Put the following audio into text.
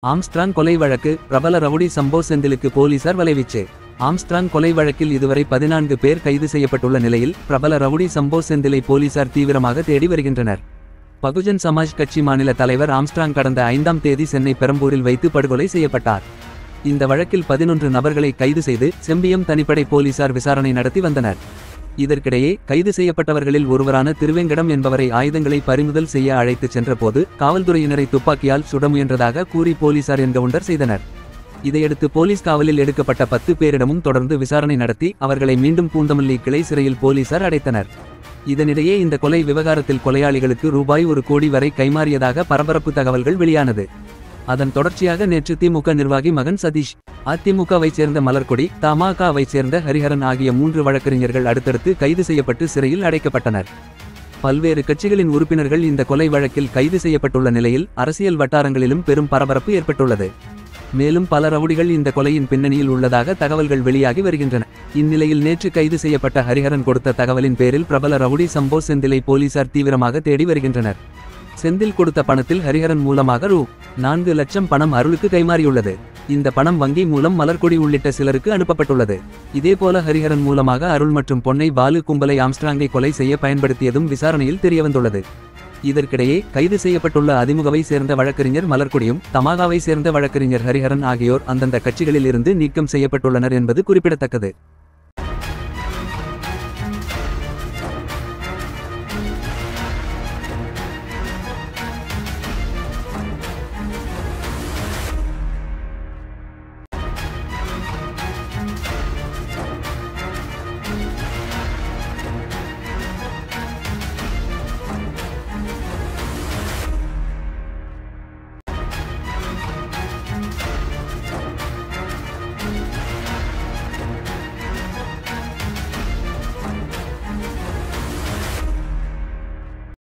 Armstrong கொலை வழக்கு பிரபல ரவுடி சம்போ செந்திலுக்கு போலீசார் வலைவீச்சு. ஆம்ஸ்ட்ராங் கொலை வழக்கில் இதுவரை 14 பேர் கைது செய்யப்பட்டுள்ள நிலையில் பிரபல ரவுடி சம்போ செந்திலை போலீசார் தீவிரமாக தேடி வருகின்றனர். பகுஜன் சமாஜ் கட்சி மாநில தலைவர் ஆம்ஸ்ட்ராங் கடந்த 5ஆம் தேதி சென்னை பெரம்பூரில் வைத்து படுகொலை செய்யப்பட்டார். இந்த வழக்கில் 11 நபர்களை கைது செய்து செம்பியம் தனிப்படை போலீசார் விசாரணை நடத்தி வந்தனர். இதற்கிடையே கைது செய்யப்பட்டவர்களில் ஒருவரான திருவேங்கடம் என்பவரை ஆயுதங்களை பறிமுதல் செய்ய அழைத்துச் சென்றபோது காவல்துறையினரை துப்பாக்கியால் சுட முயன்றதாக கூறி போலீசார் என்கவுண்டர் செய்தனர். இதையடுத்து போலீஸ் காவலில் எடுக்கப்பட்ட 10 பேரிடமும் தொடர்ந்து விசாரணை நடத்தி அவர்களை மீண்டும் பூந்தமல்லி கிளை சிறையில் போலீசார் அடைத்தனர். இதனிடையே இந்த கொலை விவகாரத்தில் கொலையாளிகளுக்கு ரூபாய் 1 கோடி வரை கைமாறியதாக பரபரப்பு தகவல்கள் வெளியானது. அதன் தொடர்ச்சியாக நேற்று திமுக நிர்வாகி மகன் சதீஷ், அதிமுகவை சேர்ந்த மலர்கொடி, தமாகவை சேர்ந்த ஹரிஹரன் ஆகிய 3 வழக்கறிஞர்கள் அடுத்தடுத்து கைது செய்யப்பட்டு சிறையில் அடைக்கப்பட்டனர். பல்வேறு கட்சிகளின் உறுப்பினர்கள் இந்த கொலை வழக்கில் கைது செய்யப்பட்டுள்ள நிலையில் அரசியல் வட்டாரங்களிலும் பெரும் பரபரப்பு ஏற்பட்டுள்ளது. மேலும் பல ரவுடிகள் இந்த கொலையின் பின்னணியில் உள்ளதாக தகவல்கள் வெளியாகி வருகின்றன. இந்நிலையில் நேற்று கைது செய்யப்பட்ட ஹரிஹரன் கொடுத்த தகவலின் பேரில் பிரபல ரவுடி சம்போ செந்திலை போலீசார் தீவிரமாக தேடி வருகின்றனர். செந்தில் கொடுத்த பணத்தில் ஹரிஹரன் மூலமாக ரூ. 4 லட்சம் பணம் அருளுக்கு கைமாறியுள்ளது. இந்த பணம் வங்கி மூலம் மலர்கொடி உள்ளிட்ட சிலருக்கு அனுப்பப்பட்டுள்ளது. இதேபோல ஹரிஹரன் மூலமாக அருள் மற்றும் பொன்னை பாலு கும்பலை ஆம்ஸ்ட்ராங்கை கொலை செய்ய பயன்படுத்தியதும் விசாரணையில் தெரியவந்துள்ளது. இதற்கிடையே கைது செய்யப்பட்டுள்ள அதிமுகவை சேர்ந்த வழக்கறிஞர் மலர்கொடியும் தமாகாவை சேர்ந்த வழக்கறிஞர் ஹரிஹரன் ஆகியோர் அந்தந்த கட்சிகளில் இருந்து நீக்கம் செய்யப்பட்டுள்ளனர் என்பது குறிப்பிடத்தக்கது.